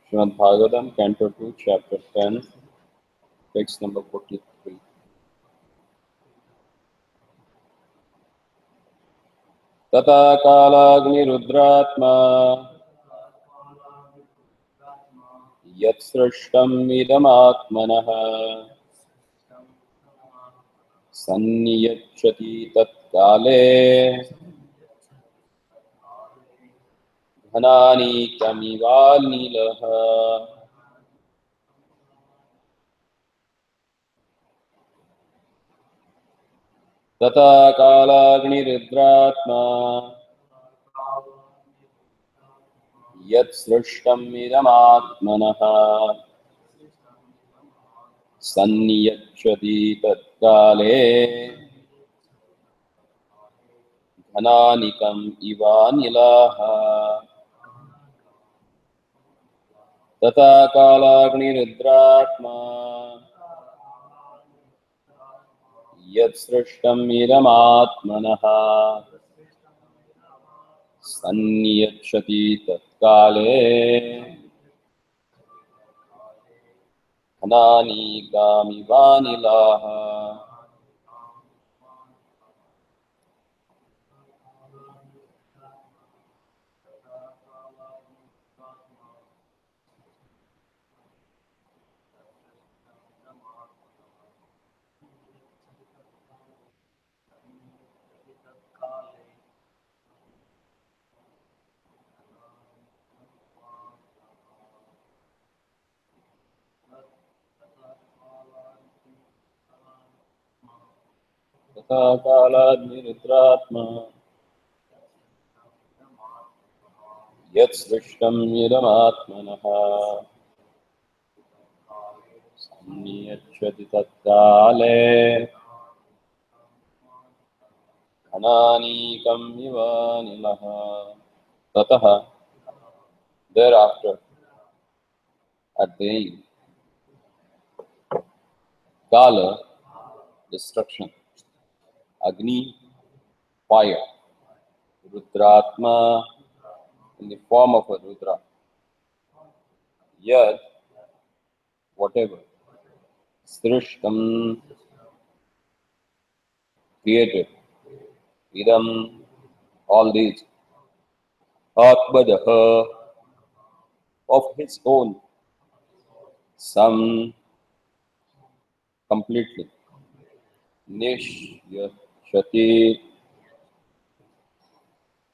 Srimad Bhagavatam, Canto 2, Chapter 10, text number 43. Tata kalagnirudraatma yat srishtam idamatmanah sanniyachati tatkale dhanani kamivalnilah. Tata kalagnirudraatma yat srishtam idamatmanah sanniyachati tatkale dhananikam ivanilaha. Tata kalagnirudraatma yat srishtam idamatmanah sanniyachati tatkale dhananikam ivanilaha. Tata kalagnirudraatma yat srishtam idamatmanah sanniyachati tatkale dhananikam ivanilaha. Tataha, thereafter, at the end, Kala, destruction, Agni, fire, Rudratma, in the form of a Rudra, Yad, whatever, Srishtam, created, Idam, all these, Atmadaha, of his own, some, completely, Nish, Shati,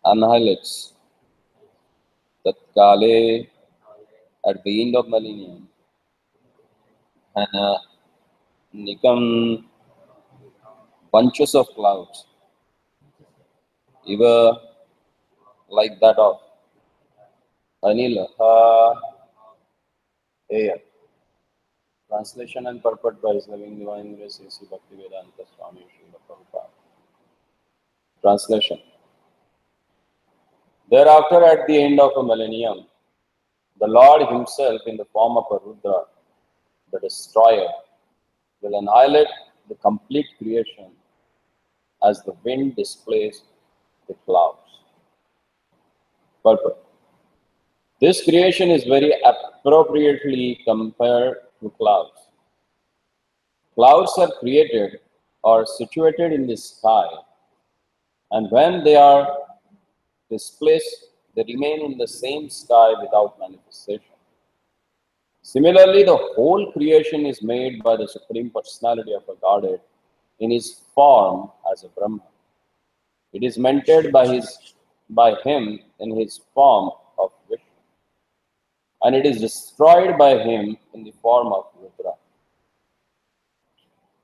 annihilates, Tatkale, at the end of millennium, and Nikam, bunches of clouds, either like that of Anilaha, air. Translation and purport by His Loving Divine Grace A.C. Bhaktivedanta Swami Srila Prabhupada. Translation. Thereafter, at the end of a millennium, the Lord Himself, in the form of a Rudra, the destroyer, will annihilate the complete creation as the wind displays the clouds. Purport. This creation is very appropriately compared to clouds. Clouds are created or situated in the sky, and when they are displaced, they remain in the same sky without manifestation. Similarly, the whole creation is made by the Supreme Personality of a Godhead in His form as a Brahma. It is maintained by Him in His form of Vishnu, and it is destroyed by Him in the form of Rudra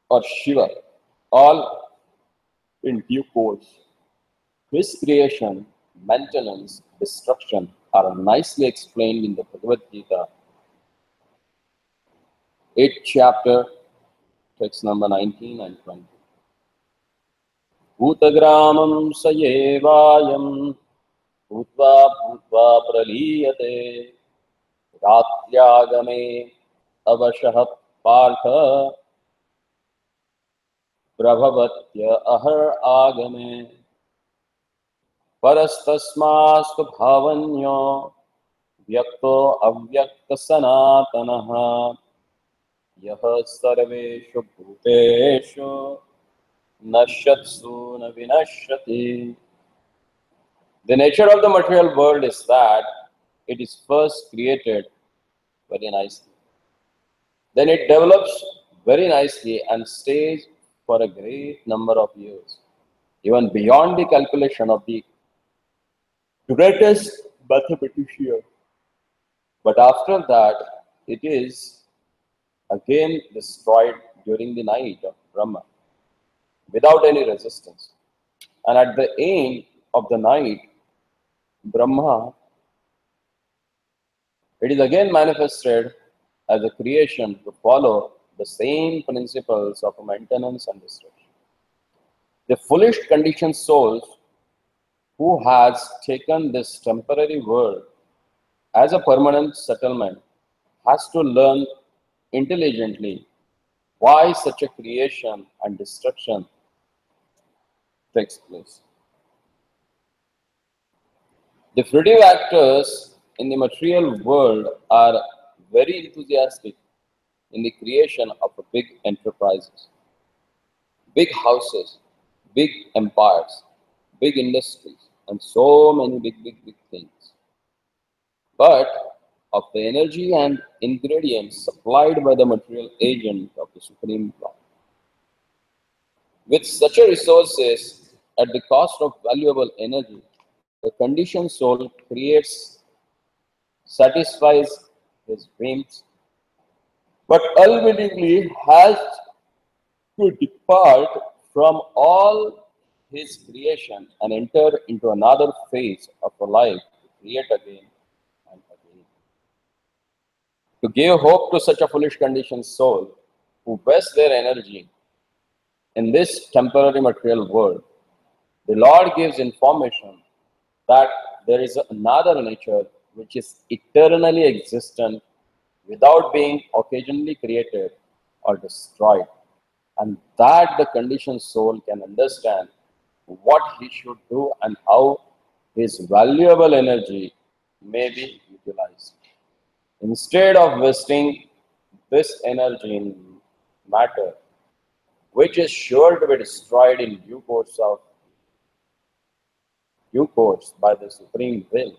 or Shiva, all in due course. His creation, maintenance, destruction are nicely explained in the Bhagavad Gita, 8th chapter, text number 19 and 20. Bhutagramam sayevayam bhutva bhutva praliyate ratyagame avashah partha prabhavatya ahar agame parastasmastu bhavanyo व्यक्तो अव्यक्त सनातनः यः सर्वेषु भूतेषु नश्यत्सु न विनश्यति. The nature of the material world is that it is first created very nicely. Then it develops very nicely and stays for a great number of years, even beyond the calculation of the greatest mathematician. But after that, it is again destroyed during the night of Brahma without any resistance. And at the end of the night, Brahma, it is again manifested as a creation to follow the same principles of maintenance and destruction. The foolish conditioned souls who has taken this temporary world as a permanent settlement has to learn intelligently why such a creation and destruction takes place. The fruitive actors in the material world are very enthusiastic in the creation of big enterprises, big houses, big empires, big industries, and so many big things. But of the energy and ingredients supplied by the material agent of the Supreme Lord. With such a resources at the cost of valuable energy, the conditioned soul creates, satisfies his dreams, but unwillingly has to depart from all his creation and enter into another phase of a life to create again and again. To give hope to such a foolish conditioned soul who wastes their energy in this temporary material world, the Lord gives information that there is another nature which is eternally existent without being occasionally created or destroyed, and that the conditioned soul can understand what he should do and how his valuable energy may be utilized. Instead of wasting this energy in matter, which is sure to be destroyed in due course by the supreme will,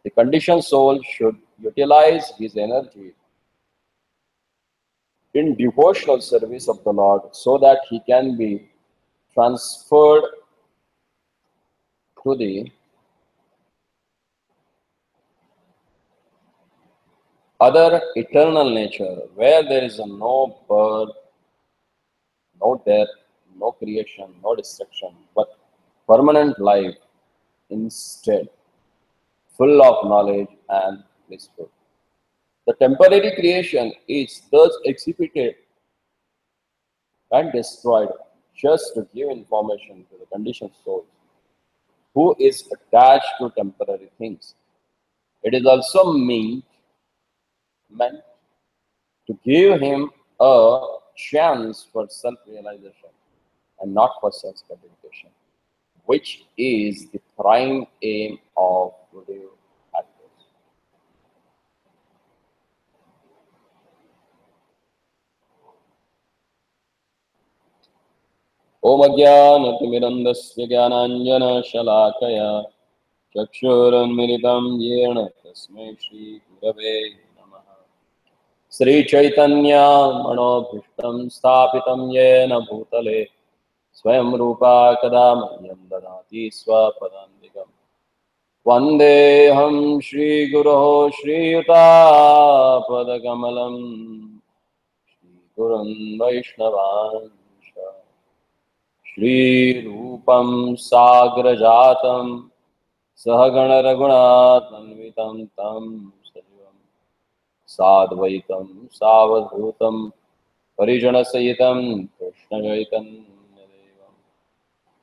the conditioned soul should utilize his energy in devotional service of the Lord so that he can be transferred to the other eternal nature where there is no birth, no death, no creation, no destruction, but permanent life instead, full of knowledge and blissful. The temporary creation is thus exhibited and destroyed just to give information to the conditioned soul who is attached to temporary things. It is also meant to give him a chance for self-realization and not for self-gratification, which is the prime aim of Gurudev actors. Om Ajnanatirmirandasya Jnananjana Shalakaya Chakshurunmilitam Yena Tasmai Shri Gurave Namaha. Sri Chaitanya Manobhishtam Sthapitam Yena Bhutale Swayam Rupa Kadamahyam Dadati Swapadandikam Vandeham Shri Guru Shri Yuta Padakamalam Shri Gurun Vaishnavan Shri Rupam Sagrajatam Sahagana Raghunatanvitam Tam Sajivam Sadvaitam Savadhutam Parijana Sayitam Krishna Chaitanya Devam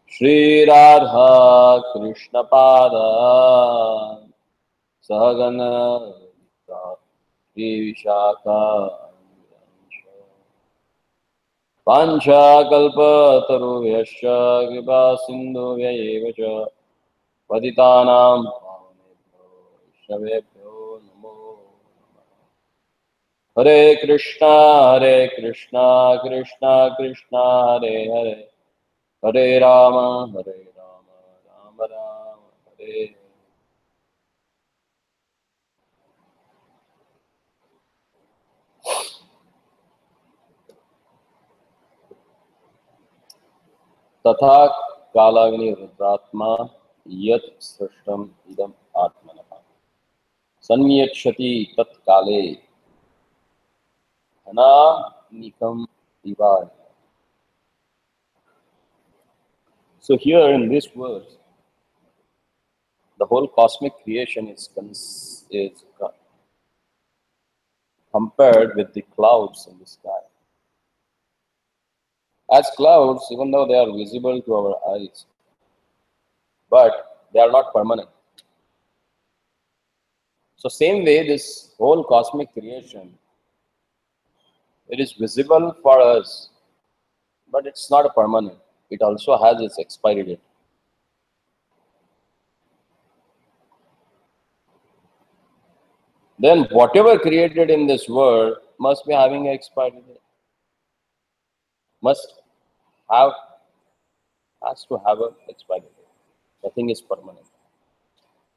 Shri Radha Krishna Pada Sahagana Shri Vishaka Pancha Kalpa Taruvyascha Kripa Sindhu Vyayevacha Patitanam Pavanebhyo Vaishnavebhyo Hare Krishna, Krishna Krishna, Hare Hare, Hare Rama, Rama Rama, Hare. तथा कालाग्नि रुद्रात्मा यत् सृष्टम इदम आत्मनः संयच्छति तत्काले अनानिकम Eva. So here in this verse, the whole cosmic creation is compared with the clouds in the sky. As clouds, even though they are visible to our eyes, but they are not permanent. So same way, this whole cosmic creation, it is visible for us, but it's not permanent. It also has its expiry date. Then whatever created in this world must be having an expiry date. Has to have an expiry date. Nothing is permanent.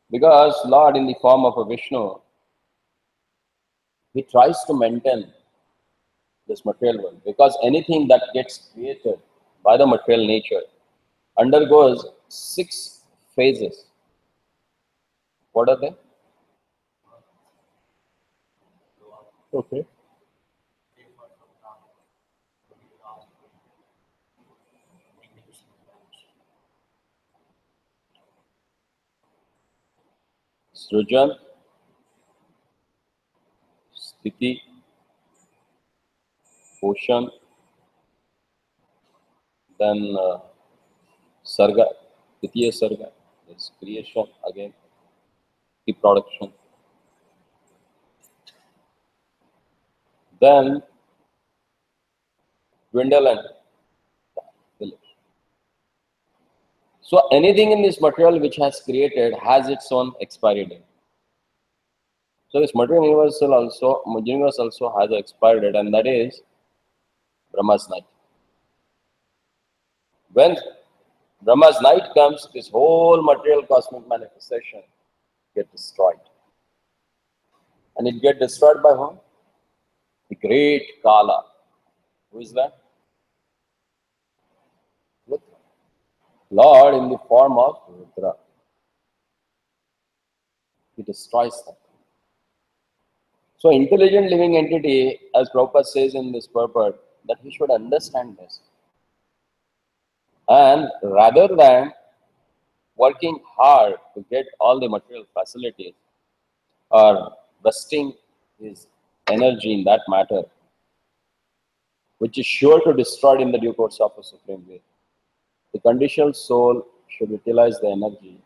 Because Lord, in the form of a Vishnu, he tries to maintain this material world. Because anything that gets created by the material nature undergoes 6 phases. What are they? Okay. Srujan, Sthiti, Poshan, then Sarga, Titiya Sarga, is creation again, reproduction. Then dwindle and village. So anything in this material which has created has its own expiry date. So this material universe also has an expiry date, and that is Brahma's night. When Brahma's night comes, this whole material cosmic manifestation gets destroyed. And it gets destroyed by whom? The great Kala. Who is that? Lord in the form of Rudra. He destroys them. So intelligent living entity, as Prabhupada says in this purport, that he should understand this. And rather than working hard to get all the material facilities or wasting his energy in that matter, which is sure to destroy in the due course of a supreme way, the conditioned soul should utilize the energy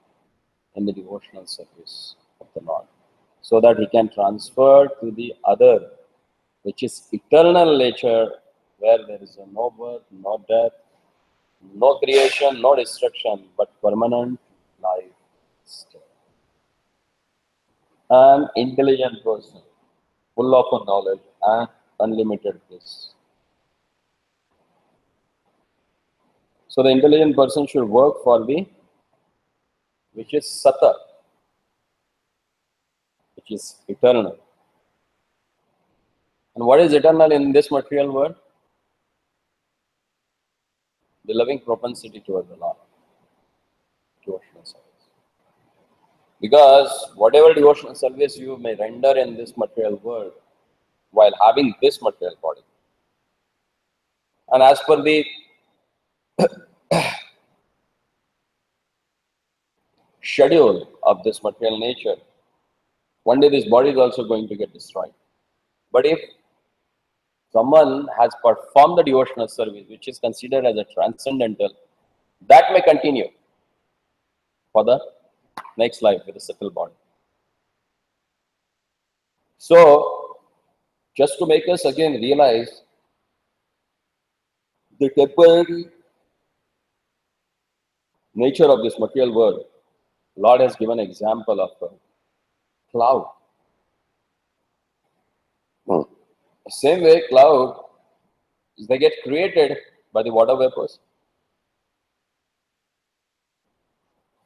in the devotional service of the Lord, so that he can transfer to the other, which is eternal nature, where there is no birth, no death, no creation, no destruction, but permanent life. An intelligent person, full of knowledge and unlimited bliss. So the intelligent person should work for the, which is Sata, which is eternal. And what is eternal in this material world? The loving propensity toward the Lord, devotional service. Because whatever devotional service you may render in this material world, while having this material body, and as per the schedule of this material nature, one day this body is also going to get destroyed. But if someone has performed the devotional service, which is considered as a transcendental, that may continue for the next life with a subtle body. So, just to make us again realize the temporary nature of this material world, Lord has given an example of a cloud. Same way, cloud, they get created by the water vapors.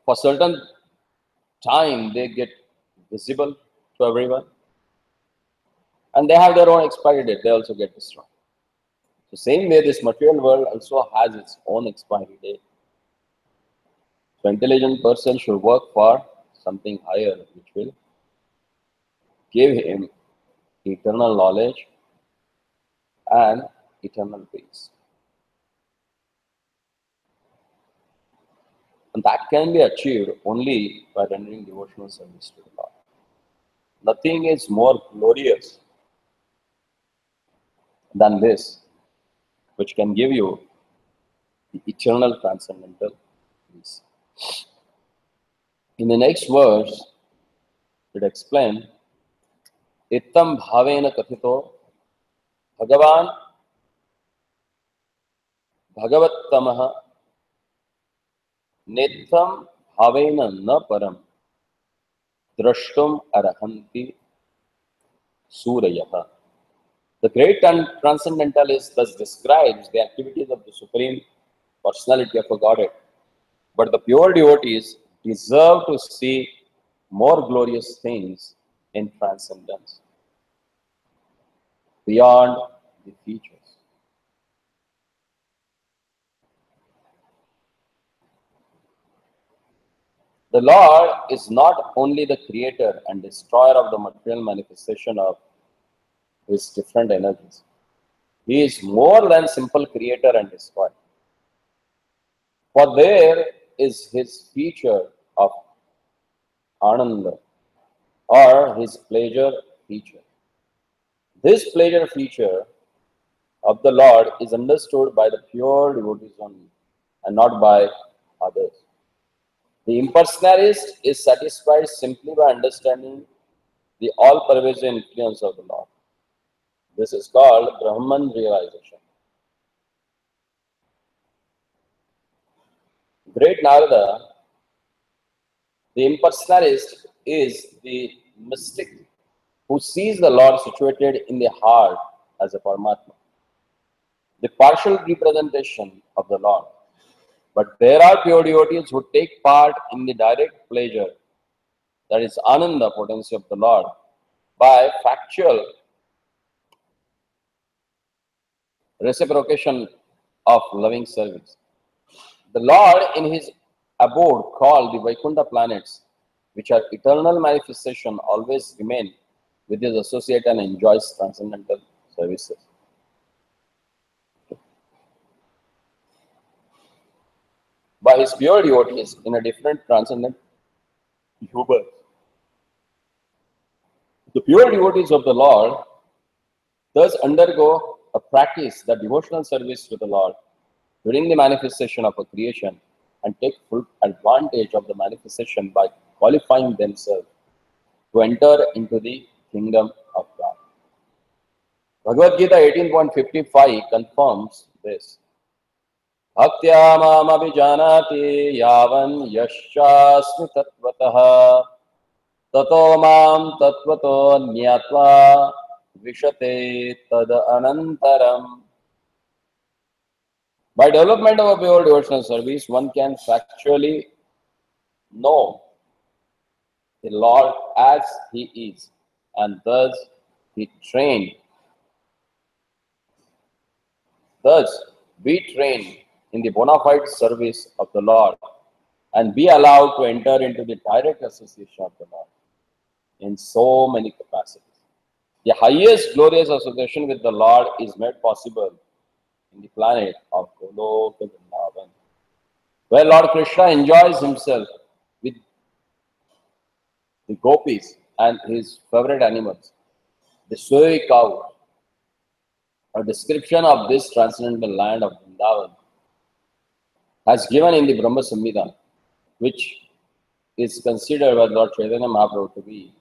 For certain time, they get visible to everyone. And they have their own expiry date. They also get destroyed. So same way, this material world also has its own expiry date. So intelligent person should work for something higher, which will give him eternal knowledge and eternal peace. And that can be achieved only by rendering devotional service to the Lord. Nothing is more glorious than this, which can give you the eternal transcendental peace. In the next verse, it explains, Ittam bhavena kathito Bhagavan Bhagavattamah Netham bhavena na param drashtum arahanti surayaha. The great and transcendentalist thus describes the activities of the Supreme Personality of a Godhead. But the pure devotees deserve to see more glorious things in transcendence, beyond the features. The Lord is not only the creator and destroyer of the material manifestation of his different energies. He is more than simple creator and destroyer. For there is his feature of Ananda, or his pleasure feature. This pleasure feature of the Lord is understood by the pure devotees only, and not by others. The impersonalist is satisfied simply by understanding the all-pervasive influence of the Lord. This is called Brahman realization. Great Narada, the impersonalist, is the mystic who sees the Lord situated in the heart as a Paramatma, the partial representation of the Lord. But there are pure devotees who take part in the direct pleasure, that is Ananda, potency of the Lord, by factual reciprocation of loving service. The Lord in his abode called the Vaikuntha planets, which are eternal manifestation, always remain with his associate and enjoys transcendental services. By his pure devotees in a different transcendent humor. The pure devotees of the Lord thus undergo a practice the devotional service to the Lord during the manifestation of a creation and take full advantage of the manifestation by qualifying themselves to enter into the kingdom of God. Bhagavad Gita 18.55 confirms this. Bhaktya mam abhijanati yavan yashasmi tatvatah tato mam tatvato nyatva vishate tad anantaram. By development of a pure devotional service, one can factually know the Lord as he is, and thus be trained in the bona fide service of the Lord and be allowed to enter into the direct association of the Lord in so many capacities. The highest glorious association with the Lord is made possible in the planet of Goloka Vrindavan, where Lord Krishna enjoys himself with the gopis and his favorite animals, the soy cow. A description of this transcendental land of Vrindavan has given in the Brahma Samhita, which is considered by Lord Chaitanya Mahaprabhu to be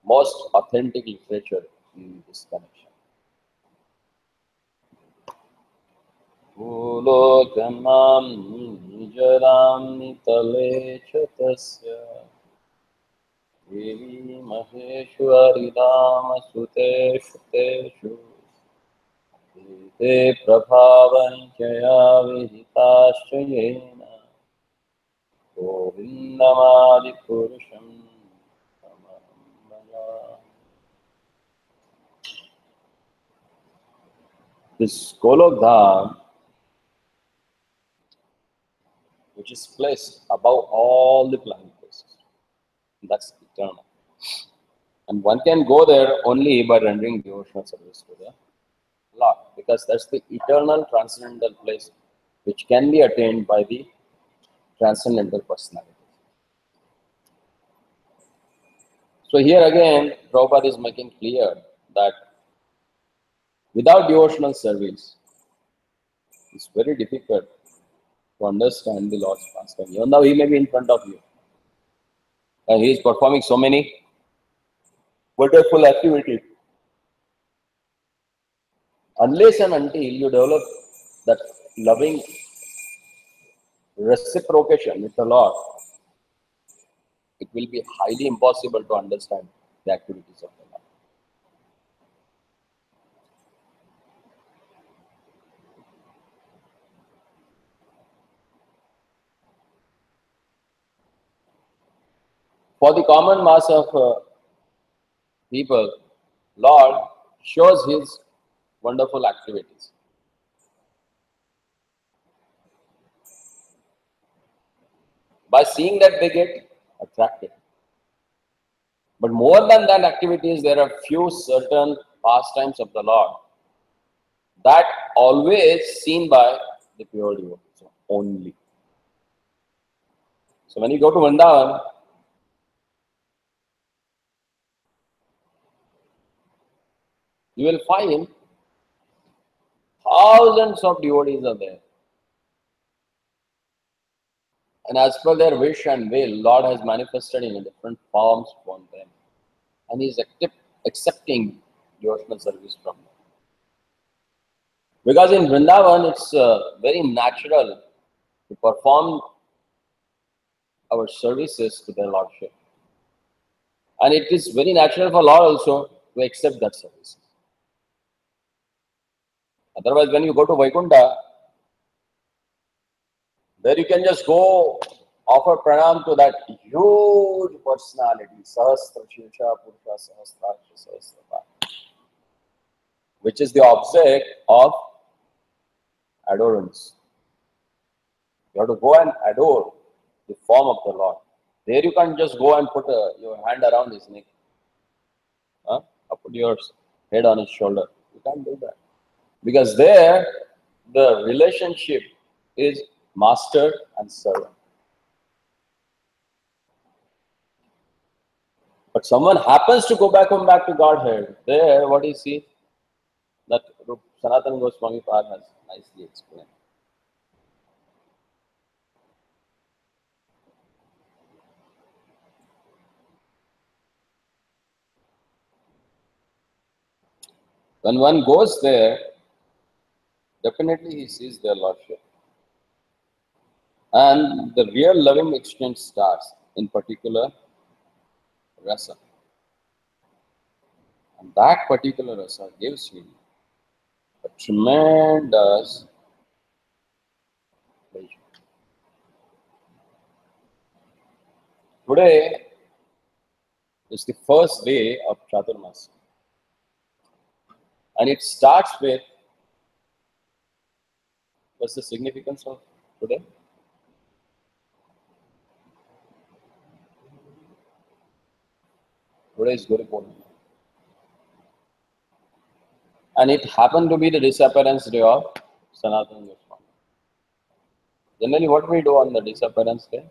most authentic literature in this connection. Ulokanam nijaram nitale chatasya Devi Maheshwaridama Suteshu Teshu Te Prabhavanchaya Vihitascha Govindamadi Purusham Tamahambala. This Golok Dham, which is placed above all the planning places, that's eternal. And one can go there only by rendering devotional service to the Lord, because that's the eternal transcendental place which can be attained by the transcendental personality. So here again, Prabhupada is making clear that without devotional service, it's very difficult to understand the Lord's pastime. Even though He may be in front of you, and He is performing so many wonderful activities, unless and until you develop that loving reciprocation with the Lord, it will be highly impossible to understand the activities of the Lord. For the common mass of people, Lord shows His wonderful activities. By seeing that, they get attracted. But more than that activities, there are few certain pastimes of the Lord that always seen by the pure devotees only. So when you go to Vrindavan, you will find thousands of devotees are there. And as per their wish and will, Lord has manifested in different forms upon them. And He is accepting devotional service from them. Because in Vrindavan, it's very natural to perform our services to their Lordship. And it is very natural for Lord also to accept that service. Otherwise, when you go to Vaikuntha, there you can just go offer pranam to that huge personality, Sahasra Shircha Purusha Sahasraksha Sahasrapa, which is the object of adorance. You have to go and adore the form of the Lord. There you can't just go and put your hand around His neck. Or put your head on His shoulder. You can't do that. Because there, the relationship is master and servant. But someone happens to come back to Godhead. There, what is he? That Sanatan Goswami Pad has nicely explained. When one goes there, definitely he sees their Lordship. And the real loving exchange starts, in particular, rasa. And that particular rasa gives you a tremendous pleasure. Today is the first day of Chaturmas. And it starts with, what's the significance of today? Today is Guru Purnima. And it happened to be the disappearance day of Sanatan Goswami. Generally, what we do on the disappearance day?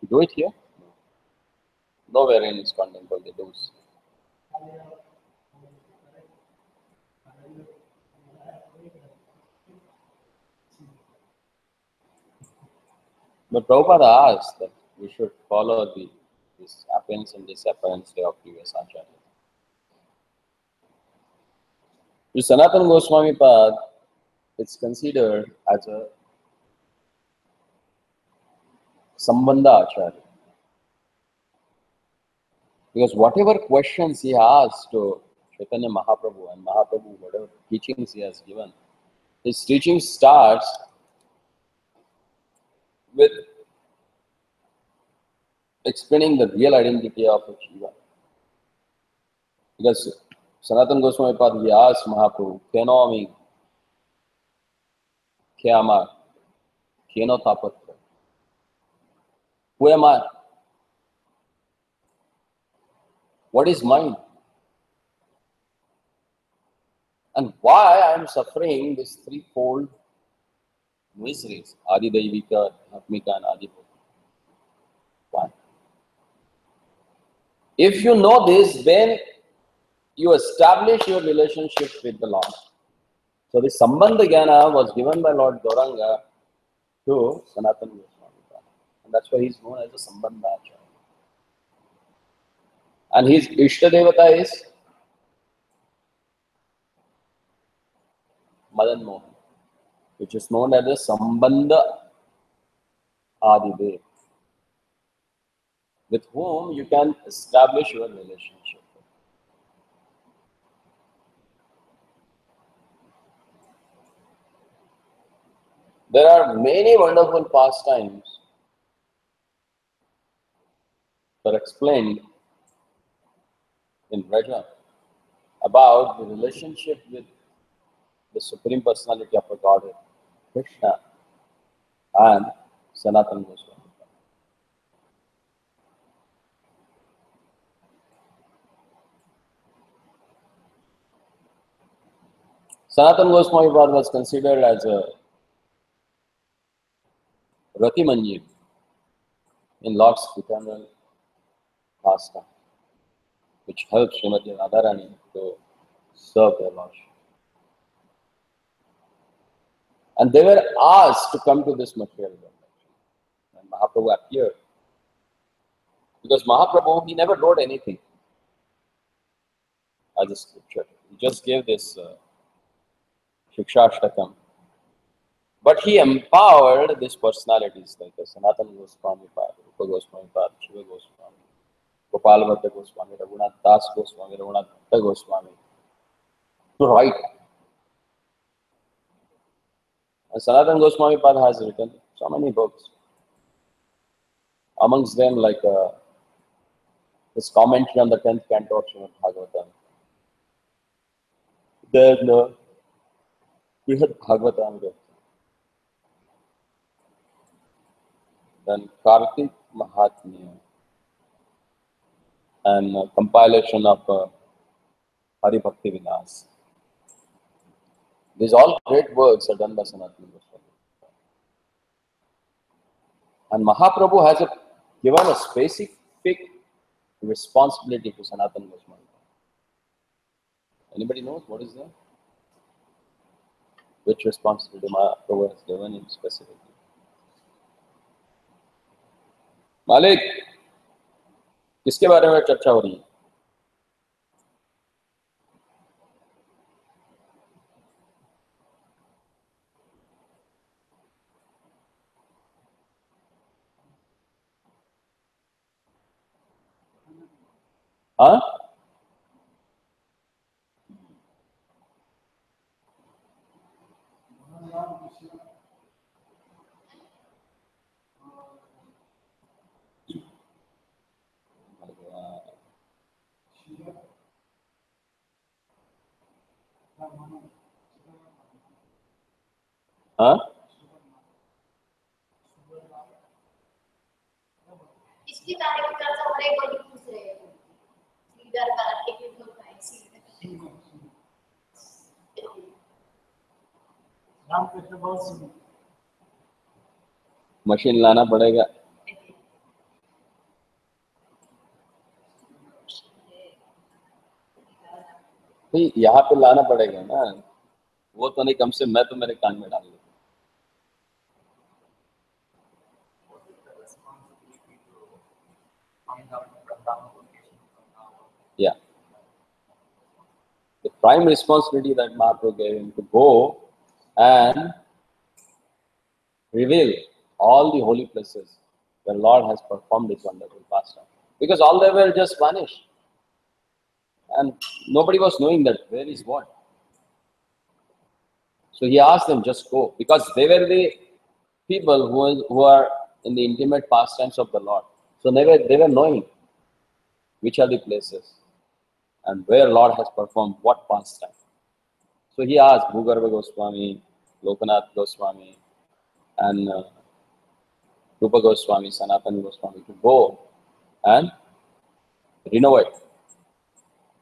We do it here? Nowhere in ISKCON temple they do. But Prabhupada asked that we should follow this appearance and disappearance day of previous Acharya. The Sanatan Goswami path, it's considered as a Sambandha Acharya. Because whatever questions he asked to Chaitanya Mahaprabhu and Mahaprabhu, whatever teachings he has given, his teaching starts with explaining the real identity of a Jiva. Because Sanatan Goswami Pad, he asked Mahaprabhu, Kenomi, Kyama, Keno Tapatra. Who am I? What is mine? And why I am suffering this threefold miseries, Adi Daivika, Atmika, and Adi Bhautika. Why? If you know this, then you establish your relationship with the Lord. So the Sambandha Jnana was given by Lord Gauranga to Sanatan Goswami. And that's why he is known as a Sambandha Acharya. And his Ishta Devata is Madan Mohan, which is known as the Sambandha Adidev, with whom you can establish your relationship. There are many wonderful pastimes that are explained in Raja about the relationship with the Supreme Personality of the Godhead, Krishna, and Sanatan Goswami. Sanatan Goswami was considered as a Rati Manjit in Lord's eternal pastime, which helps Srimati Radharani to serve their Lordship. And they were asked to come to this material world. And Mahaprabhu appeared. Because Mahaprabhu, he never wrote anything as a scripture. He just gave this Shikshashtakam. But he empowered these personalities like Sanatan Goswami, Rupa Goswami, Shiva Goswami, Gopal Bhatta Goswami, Raghunath Das Goswami, Raghunath Bhatta Goswami to write. And Sanatan Goswami Pad has written so many books. Amongst them, like his commentary on the 10th canto of Srimad Bhagavatam. Then Brihad Bhagavatam. Then Kartik Mahatmya. And compilation of Hari Bhakti Vinas. These all great works are done by Sanatan Goswami. And Mahaprabhu has given a specific responsibility to Sanatan Goswami. Anybody knows what is that? Which responsibility Mahaprabhu has given him specifically? मालिक, किसके बारे में चर्चा हो रही है? हाँ? हाँ? इसकी तारीफ का हमारे को पूछ रहे हैं लीडर का टिकट होता है इसी नाम पे तो बहुत मशीन लाना पड़ेगा. नहीं, यहाँ पे लाना पड़ेगा ना. वो तो नहीं, कम से मैं तो मेरे कान में डाल दूँ. Yeah. The prime responsibility that Mahaprabhu gave him to go and reveal all the holy places where Lord has performed his wonderful pastime. Because all they were just vanished. And nobody was knowing that where is what. So he asked them, just go. Because they were the people who are in the intimate pastimes of the Lord. So they were knowing which are the places and where Lord has performed what pastime. So he asked Bhugarva Goswami, Lokanath Goswami, and Rupa Goswami, Sanatan Goswami to go and renovate,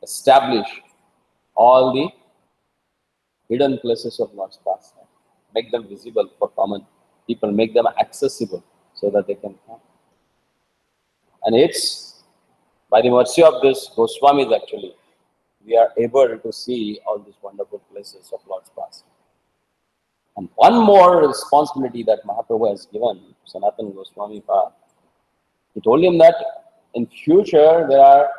establish all the hidden places of Lord's pastime, make them visible for common people, make them accessible so that they can come. And it's by the mercy of this Goswamis actually, we are able to see all these wonderful places of Lord's pastime. And one more responsibility that Mahaprabhu has given Sanatan Goswami Pad, he told him that in future there are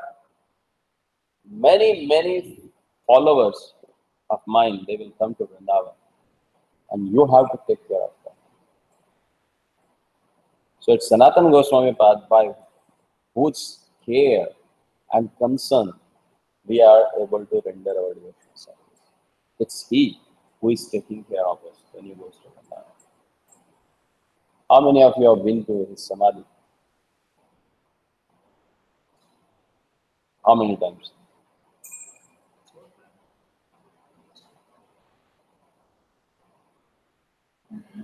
many followers of mine, they will come to Vrindavan and you have to take care of them. So it's Sanatan Goswami Pad by whose care and concern we are able to render our devotional service. It's he who is taking care of us when he goes to Vrindavan. How many of you have been to his Samadhi? How many times?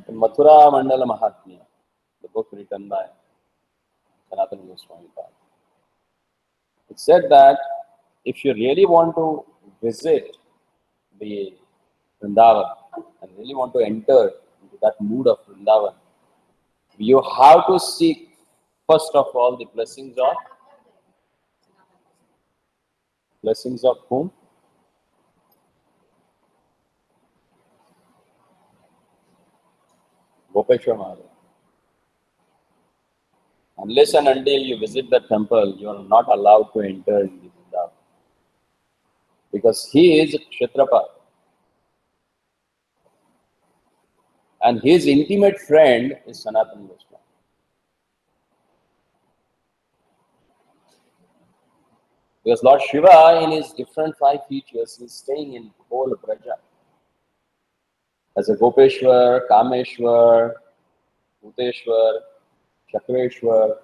In Mathura Mandala Mahatmya, the book written by Sanatan Goswami Pad, it said that if you really want to visit the Vrindavan and really want to enter into that mood of Vrindavan, you have to seek first of all the blessings of whom? Gopeshwar Maharaj. Unless and until you visit the temple, you are not allowed to enter in the Vrindavan. Because he is Kshetrapa. And his intimate friend is Sanatan Goswami. Because Lord Shiva, in his different 5 features, is staying in whole Braja. As a Gopeshwar, Kameshwar, Bhuteshwar, Chakreshwar.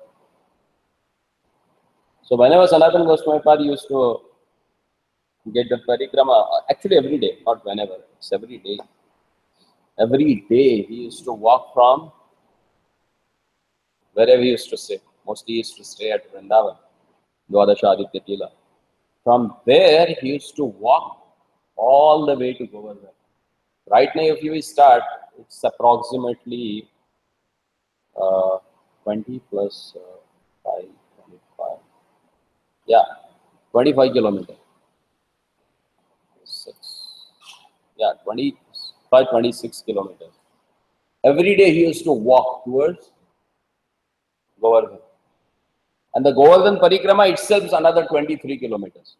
So whenever Sanatan Goswami Pad used to get the parikrama, actually every day, not whenever, it's every day. Every day he used to walk from wherever he used to stay. Mostly he used to stay at Vrindavan, Dwadasha Aditya Tila. From there he used to walk all the way to Govardhan. Right now if you start, it's approximately 20 plus 5, 25. Yeah, 25 kilometers. 6. Yeah, 25, 26 kilometers. Every day he used to walk towards Govardhan. And the Govardhan Parikrama itself is another 23 kilometers.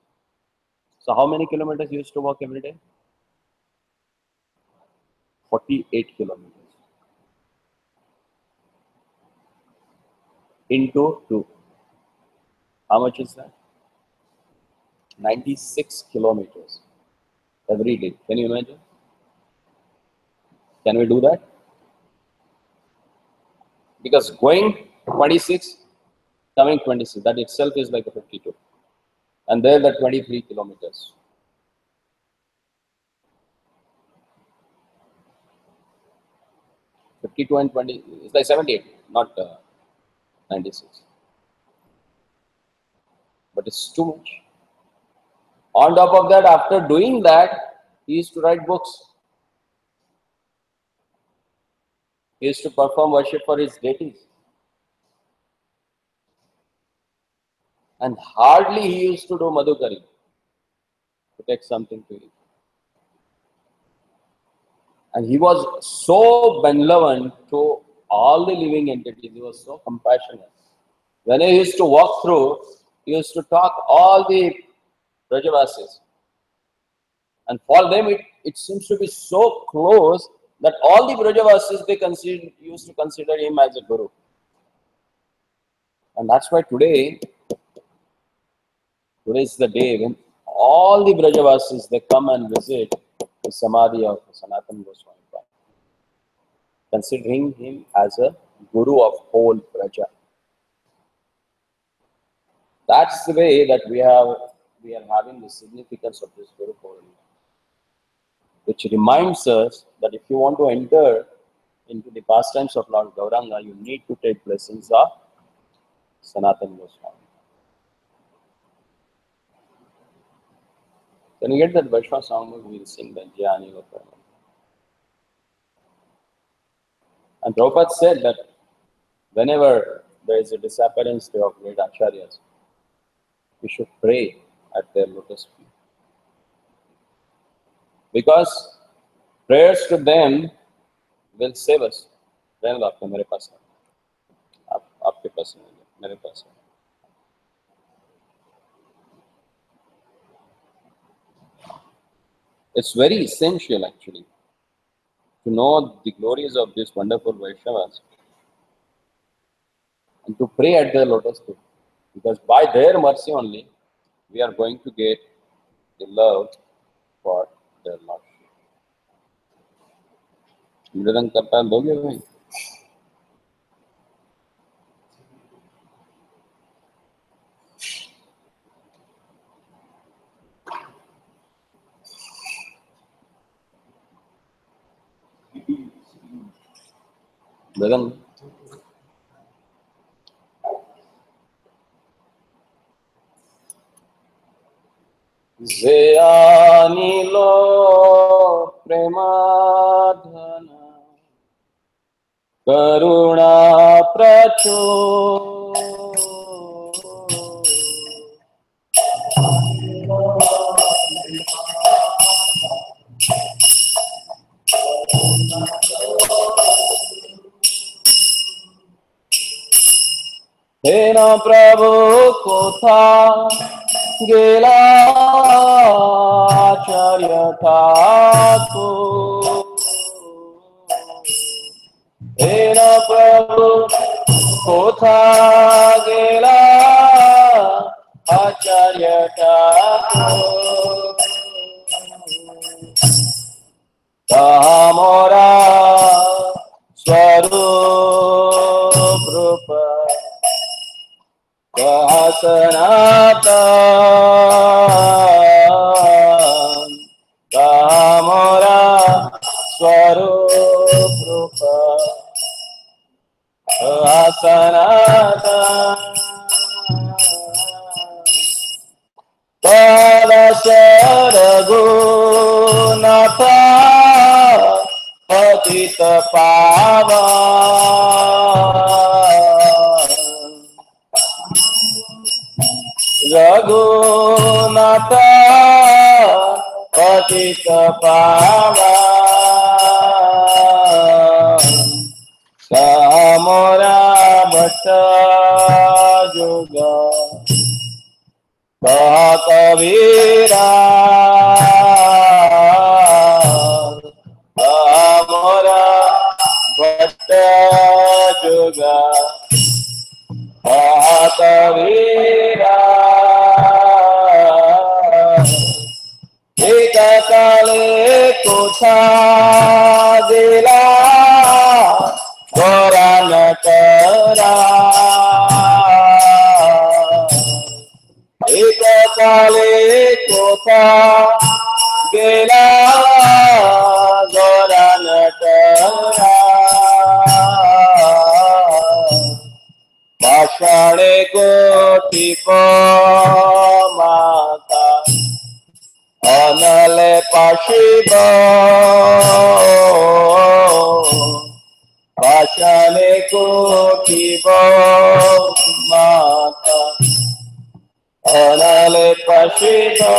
So how many kilometers he used to walk every day? 48 kilometers. Into 2. How much is that? 96 kilometers every day. Can you imagine? Can we do that? Because going 26, coming 26, that itself is like a 52. And there the 23 kilometers. (52) and 20, it's like 78, not 96. But it's too much. On top of that, after doing that, he used to write books. He used to perform worship for his deities. And hardly he used to do madhukari, to take something to eat. And he was so benevolent to all the living entities. He was so compassionate. When he used to walk through, he used to talk all the Brajavasis. And for them, it seems to be so close that all the Brajavasis, they used to consider him as a guru. And that's why today is the day when all the Brajavasis, they come and visit the Samadhi of Sanatan Goswami, considering him as a guru of whole Braja. That's the way that we are having the significance of this Guru Purnima, which reminds us that if you want to enter into the pastimes of Lord Gauranga, you need to take blessings of Sanatan Goswami. Can you get that Vaishnava song? We will sing that Jnani Lokarma. And Prabhupada said that whenever there is a disappearance day of great acharyas, we should pray at their lotus feet. Because prayers to them will save us. Prayers आपके मेरे पास है, आपके पास है, मेरे पास है. It's very essential actually to know the glories of these wonderful Vaishnavas and to pray at their lotus feet. Because by their mercy only, we are going to get the love for their Lordship. मृदंग करता दोगे भाई? मृदंग Zeyanilo premadhana karuna pracho Hena Prabhu kotha gela acharya thakur Hena Prabhu kotha gela acharya thakur Kamora swarup rupa Sanatan Kamora swarup rupa Sanatan Padasaragunatha Patita Pavan Raghunatha Patita Pavan Kamora Bhatta Juga Kabira Kamora Bhatta Juga Kabira Ekakale kotha dila Goranatara Ekakale kotha dila Goranatara Bashane koti mata Anale pashiba Bashane koti mata Anale pashiba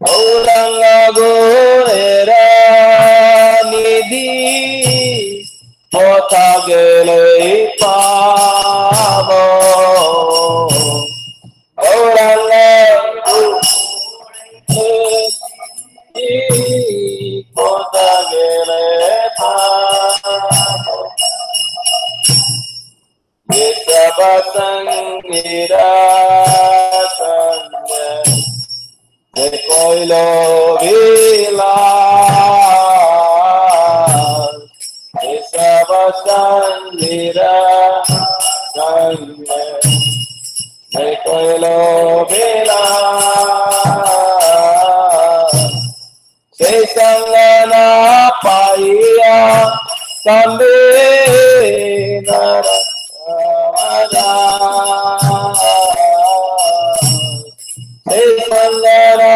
Auranga gorera nidhi Kotha gele pavo Auranga vilas, Kesava Sandhira Sangha, Nekolo vilas, Sesangana Paya Sandhe Nara Sesangana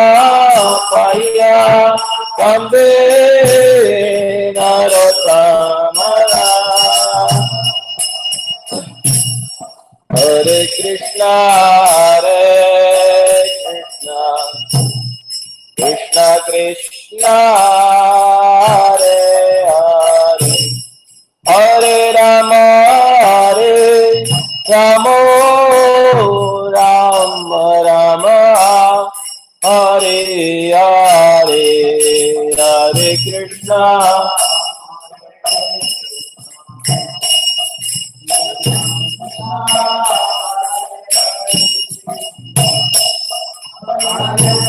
Paya Sandhe Nara Hare Krishna, Krishna Krishna, Hare Hare, Hare Rama, Rama, Rama Rama, Hare Hare, Hare Krishna.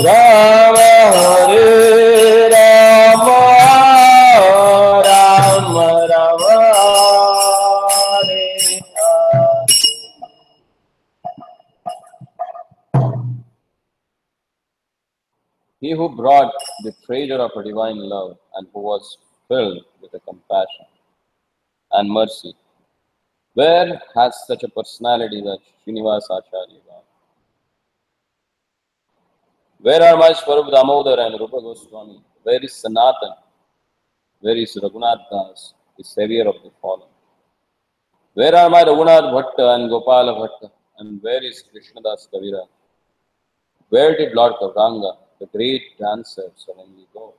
Rama Hare Rama, Rama Rama, Hare Hare. He who brought the treasure of a divine love and who was filled with a compassion and mercy, where has such a personality that Srinivasa Acharya got? Where are my Swarup Damodar and Rupa Goswami? Where is Sanatan? Where is Raghunath Das, the savior of the fallen? Where are my Raghunath Bhatta and Gopala Bhatta? And where is Krishnadas Kavira? Where did Lord Gauranga, the great dancer, suddenly go?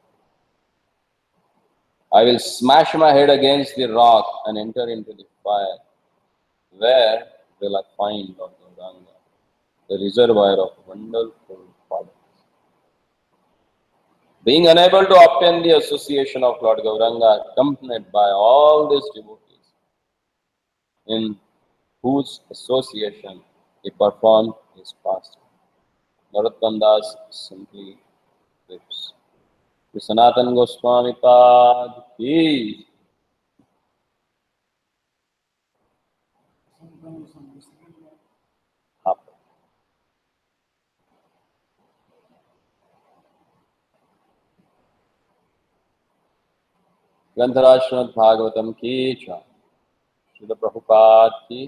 I will smash my head against the rock and enter into the fire. Where will I find Lord Gauranga, the reservoir of wonderful qualities? Being unable to obtain the association of Lord Gauranga, accompanied by all these devotees, in whose association he performed his pastime, Narottam Das simply weeps. The Sanatan Goswami Pad ki. ग्रंथराज Shrimad Bhagavatam की जय। श्रील प्रभुपाद की